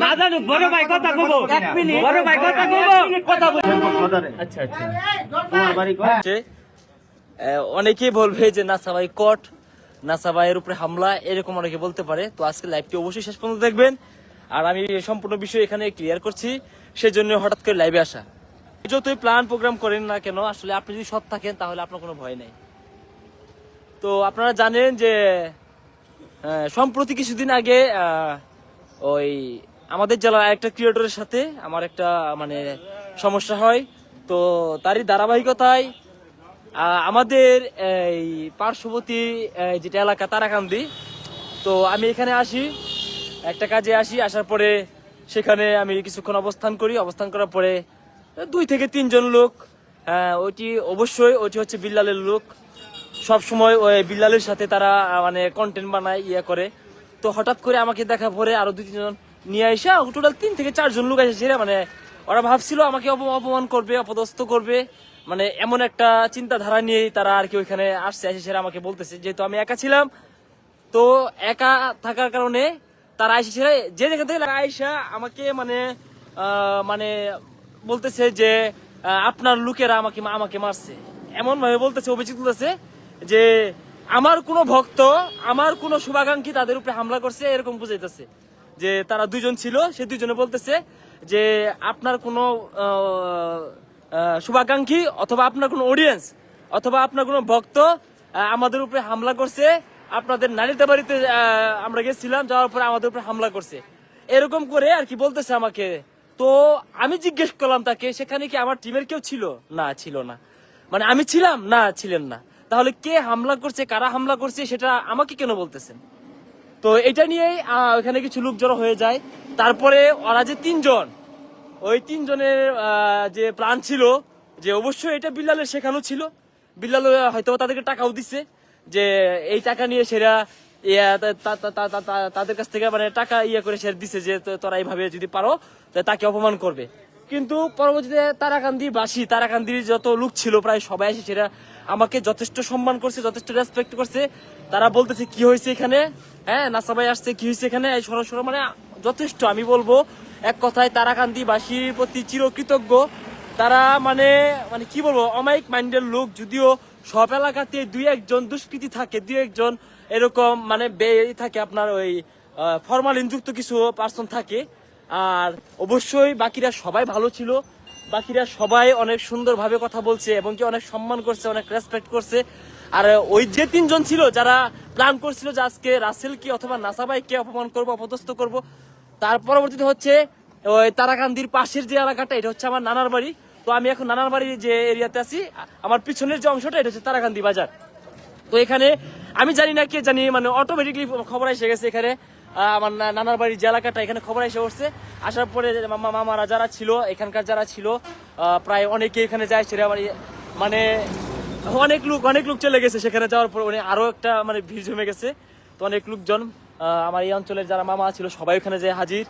না জানো বড় ভাই কথা কইবো 1 মিনিট বড় ভাই কথা কইবো কথা বলবো আচ্ছা আচ্ছা তোমার বাড়ি কোথায় অনেকেই বলবে যে নাসা ভাই কট নাসা ভাইয়ের উপরে হামলা এরকম অনেকে বলতে পারে তো আজকে লাইভটি অবশ্যই শেষ পর্যন্ত দেখবেন আর আমি সম্পূর্ণ বিষয় এখানে ক্লিয়ার করছি সেজন্য হঠাৎ করে লাইভে আসা যতই প্ল্যান প্রোগ্রাম করেন না কেন আসলে আপনি যদি সৎ থাকেন তাহলে আপনার কোনো ভয় নেই তো আপনারা জানেন যে সম্প্রতি কিছুদিন আগে ওই আমাদের জেলার একটা ক্রিয়েটরের সাথে আমার একটা মানে সমস্যা হয় তো তারই ধারাবাহিকতায় আমাদের এই পার্শ্ববর্তী যেটা এলাকা তারাকান্দি তো আমি এখানে আসি একটা কাজে আসি আসার পরে সেখানে আমি কিছুক্ষণ অবস্থান করি অবস্থান করার পরে 2 থেকে 3 জন লোক ওইটি অবশ্যই ওইটি হচ্ছে বিল্লালের লোক সব সময় ওই বিল্লালের সাথে তারা মানে কন্টেন্ট বানায় করে তো হঠাৎ করে আমাকে দেখা পরে আরো 2-3 জন নিয়ে আসা টোটাল 3 থেকে 4 জন লোক এসেছে মানে ওরা ভাবছিল আমাকে অপমান করবে অপদস্থ করবে মানে এমন একটা চিন্তাধারা নিয়েই তারা আর কি ওইখানে আসছে এসে সেরা আমাকে বলতেছে যেহেতু আমি একা ছিলাম তো একা থাকার কারণে তারা এসে সেরা যে যেখান থেকে আয়সা আমাকে মানে মানে বলতেছে যে আপনার লোকেরা আমাকে মারছে এমন ভাবে বলতেছে অভিযোগ তুলতেছে যে আমার কোনো ভক্ত আমার কোনো শুভাকাঙ্ক্ষী তাদের উপরে হামলা করছে এরকম বুঝাইতেছে যে তারা 2 জন ছিল সে 2 জনে বলতেছে যে আপনার কোনো শুভাকাঙ্ক্ষী অথবা আপনার কোনো অডিয়েন্স অথবা আপনার কোনো ভক্ত আমাদের উপরে হামলা করছে আপনাদের নারীতে বাড়িতে আমরা গেছিলাম যাওয়ার পরে আমাদের উপরে হামলা করছে এরকম করে আর কি বলতেছে আমাকে তো আমি জিজ্ঞেস করলাম তাকে সেখানে কি আমার টিমের কেউ ছিল না ছিল না মানে আমি ছিলাম না ছিলেন না তাহলে কে হামলা করছে কারা হামলা করছে সেটা আমাকে কেন বলতেছেন তো এটা নিয়েই ওখানে কিছু লোক জড়ো হয়ে যায় তারপরে ওরা যে 3 জন ওই 3 জনের যে প্ল্যান ছিল যে অবশ্যই এটা বিল্লালের শেখানো ছিল বিল্লাল হয়তো তাদেরকে টাকাও দিচ্ছে যে এই টাকা নিয়ে সেরা তাদের কাছ থেকে মানে টাকা করে সেরা দিছে যে তোরা এইভাবে যদি পারো তাকে অপমান করবে কিন্তু পরবর্তীতে তারাকান্দির যত লোক ছিল প্রায় সবাই এসে সেরা আমাকে যথেষ্ট সম্মান করছে যথেষ্ট রেসপেক্ট করছে তারা বলতেছে কি হয়েছে এখানে নাসা ভাই আসছে কি হয়েছে এখানে সরাসরি মানে যথেষ্ট আমি বলবো এক কথায় তারাকান্দিবাসীর প্রতি চিরকৃতজ্ঞ তারা মানে মানে কি বলবো অমায়িক মাইন্ডের লোক যদিও সব এলাকাতে 2-1 জন দুষ্কৃতী থাকে 2-1 জন এরকম মানে থাকে আপনার ওই ফরমালিন যুক্ত কিছু পার্সন থাকে আর অবশ্যই বাকিরা সবাই ভালো ছিল বাকিরা সবাই অনেক সুন্দরভাবে কথা বলছে এবং কি অনেক সম্মান করছে অনেক রেসপেক্ট করছে আর ওই যে 3 জন ছিল যারা প্ল্যান করছিল যে আজকে রাসেলকে অথবা নাসা ভাইকে অপমান করবো অপদস্থ করবো তার পরবর্তীতে হচ্ছে ওই তারাকান্দির পাশের যে এলাকাটা এটা হচ্ছে আমার নানার বাড়ি তো আমি এখন নানার বাড়ি যে এরিয়াতে আছি আমার পিছনের যে অংশটা এটা হচ্ছে তারাকান্দি বাজার তো এখানে আমি জানি না কে জানি মানে অটোমেটিকলি খবর এসে গেছে এখানে আমার নানার বাড়ির যে এলাকাটা এখানে খবর এসে উঠছে আসার পরে মামারা যারা ছিল এখানকার যারা ছিল প্রায় অনেকে এখানে যায় সেরা মানে অনেক লোক চলে গেছে সেখানে যাওয়ার পর আরো একটা মানে ভিড় জমে গেছে তো অনেক লোকজন আমার এই অঞ্চলের যারা মামা ছিল সবাই ওখানে যায় হাজির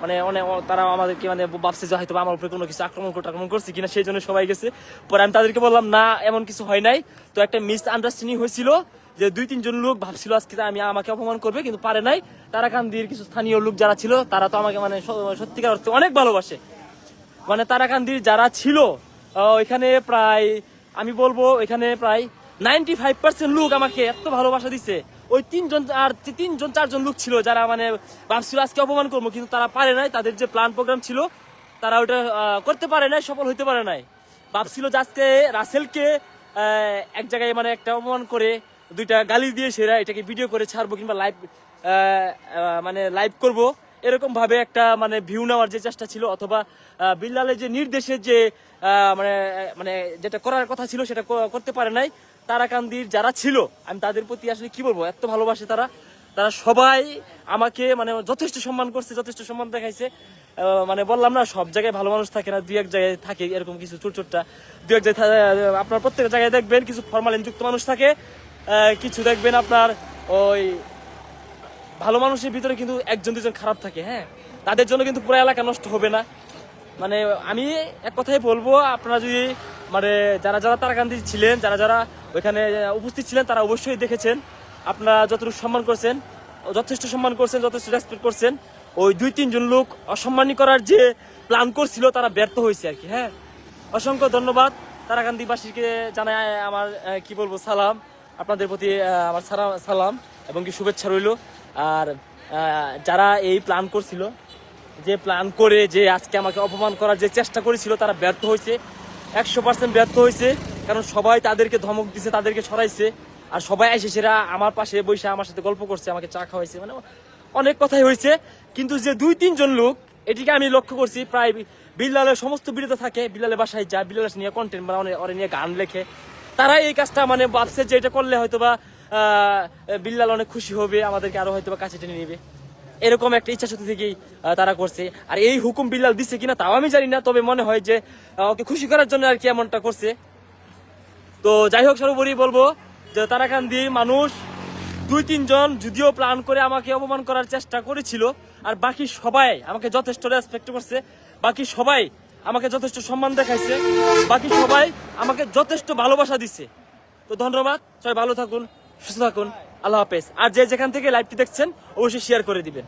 মানে অনেক তারা আমাদেরকে মানে ভাবছে যে হয়তো আমার উপরে কোনো কিছু আক্রমণ করছে কিনা সেই জন্য সবাই গেছে পরে আমি তাদেরকে বললাম না এমন কিছু হয় নাই তো একটা মিস আন্ডারস্ট্যান্ডিং হয়েছিল যে 2-3 জন লোক ভাবছিল আজকে আমাকে অপমান করবে কিন্তু পারে নাই তারাকান্দির কিছু স্থানীয় লোক যারা ছিল তারা তো আমাকে মানে সত্যিকার অর্থে অনেক ভালোবাসে মানে তারাকান্দির যারা ছিল ওইখানে প্রায় আমি বলবো এখানে প্রায় 95% লোক আমাকে এত ভালোবাসা দিচ্ছে ওই 3 জন আর 4 জন লোক ছিল যারা মানে ভাবছিল আজকে অপমান করবো কিন্তু তারা পারে নাই তাদের যে প্ল্যান প্রোগ্রাম ছিল তারা ওটা করতে পারে নাই সফল হইতে পারে নাই ভাবছিল যে আজকে রাসেলকে এক জায়গায় মানে একটা অপমান করে 2টা গালি দিয়ে সেরা এটাকে ভিডিও করে ছাড়বো কিংবা লাইভ করবো এরকম ভাবে একটা মানে ভিউ নেওয়ার যে চেষ্টা ছিল অথবা বিল্লালের যে নির্দেশের যে মানে মানে যেটা করার কথা ছিল সেটা করতে পারে নাই তারাকান্দির যারা ছিল আমি তাদের প্রতি আসলে কি বলবো এত ভালোবাসে তারা সবাই আমাকে মানে যথেষ্ট সম্মান করছে যথেষ্ট সম্মান দেখাইছে মানে বললাম না সব জায়গায় ভালো মানুষ থাকে না 2-1 জায়গায় থাকে এরকম কিছু ছোটটা 2-1 জায়গায় আপনার প্রত্যেক জায়গায় দেখবেন কিছু ফরমালিন যুক্ত মানুষ থাকে কিছু দেখবেন আপনার ওই ভালো মানুষের ভিতরে কিন্তু 1-2 জন খারাপ থাকে তাদের জন্য কিন্তু পুরো এলাকা নষ্ট হবে না মানে আমি এক কথাই বলবো আপনারা যদি মানে যারা তারাকান্দি ছিলেন যারা ওইখানে উপস্থিত ছিলেন তারা অবশ্যই দেখেছেন আপনারা যতটুকু সম্মান করছেন যথেষ্ট সম্মান করছেন যথেষ্ট রেসপেক্ট করছেন ওই 2-3 জন লোক অসম্মানী করার যে প্ল্যান করছিল তারা ব্যর্থ হয়েছে আর কি। হ্যাঁ, অসংখ্য ধন্যবাদ তারাকান্দিবাসীকে জানাই আমার কি বলবো সালাম, আপনাদের প্রতি আমার সালাম এবং কি শুভেচ্ছা রইল। আর যারা এই প্ল্যান করছিল, যে প্ল্যান করে যে আজকে আমাকে অপমান করার যে চেষ্টা করেছিল তারা ব্যর্থ হয়েছে, 100% ব্যর্থ হয়েছে। কারণ সবাই তাদেরকে ধমক দিছে, তাদেরকে ছড়াইছে, আর সবাই এসে সেরা আমার পাশে বসে আমার সাথে গল্প করছে, আমাকে চা খাওয়াইছে, মানে অনেক কথাই হয়েছে। কিন্তু যে 2-3 জন লোক, এটিকে আমি লক্ষ্য করছি, প্রায় বিল্লালের সমস্ত ভিডিওতে থাকে, বিল্লালের বাসায় যায়, বিল্লালের নিয়ে কন্টেন্ট বানায়, ওরে নিয়ে গান লেখে। তারা এই কাজটা মানে ভাবছে যে এটা করলে হয়তো বা বিল্লাল অনেক খুশি হবে, আমাদেরকে আরো হয়তো বা কাছে টেনে নেবে, এরকম একটা ইচ্ছা শক্তি থেকেই তারা করছে। আর এই হুকুম বিল্লাল দিচ্ছে কিনা তাও আমি জানি না, তবে মনে হয় যে ওকে খুশি করার জন্য আর কি এমনটা করছে। তো যাই হোক, সর্বোপরি বলবো যে তারাকান্দি মানুষ 2-3 জন যদিও প্ল্যান করে আমাকে অপমান করার চেষ্টা করেছিল, আর বাকি সবাই আমাকে যথেষ্ট রেসপেক্ট করছে, বাকি সবাই আমাকে যথেষ্ট সম্মান দেখাইছে, বাকি সবাই আমাকে যথেষ্ট ভালোবাসা দিচ্ছে। তো ধন্যবাদ, সবাই ভালো থাকুন, সুস্থ থাকুন, আল্লাহ হাফেজ। আর যে যেখান থেকে লাইভটি দেখছেন অবশ্যই শেয়ার করে দিবেন।